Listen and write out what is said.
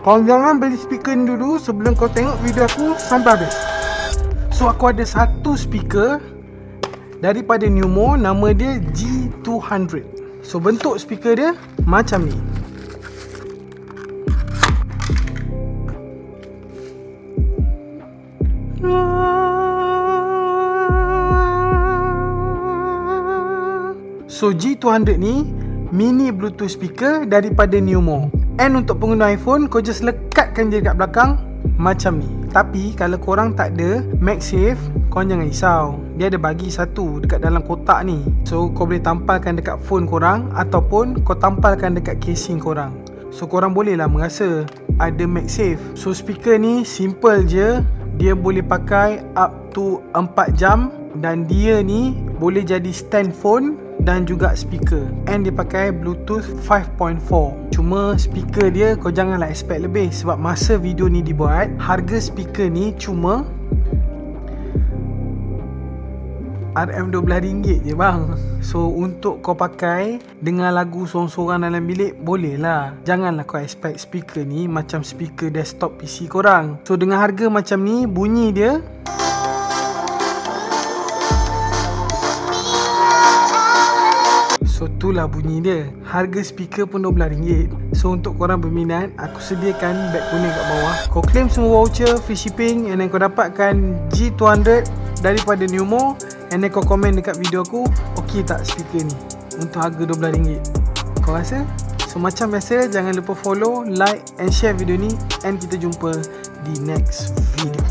Kau jangan beli speaker ni dulu sebelum kau tengok video aku sampai habis. So aku ada satu speaker daripada Numo, nama dia G200. So bentuk speaker dia macam ni. So G200 ni mini bluetooth speaker daripada Numo. And untuk pengguna iPhone, kau just lekatkan je dekat belakang macam ni. Tapi kalau korang tak ada MagSafe, korang jangan risau. Dia ada bagi satu dekat dalam kotak ni. So kau boleh tampalkan dekat phone korang ataupun kau tampalkan dekat casing korang. So korang bolehlah merasa ada MagSafe. So speaker ni simple je. Dia boleh pakai up to 4 jam. Dan dia ni boleh jadi stand phone dan juga speaker. And dia pakai Bluetooth 5.4. Cuma speaker dia kau janganlah expect lebih. Sebab masa video ni dibuat, harga speaker ni cuma RM12 je bang. So untuk kau pakai dengar lagu sorang-sorang dalam bilik, boleh lah. Janganlah kau expect speaker ni macam speaker desktop PC korang. So dengan harga macam ni, bunyi dia so itulah bunyi dia. Harga speaker pun RM12. So untuk korang berminat, aku sediakan beg kuning kat bawah. Kau claim semua voucher, free shipping, and then kau dapatkan G200 daripada Numo. And then kau komen dekat video aku, okey tak speaker ni untuk harga RM12. Kau rasa? So macam biasa, jangan lupa follow, like and share video ni. And kita jumpa di next video.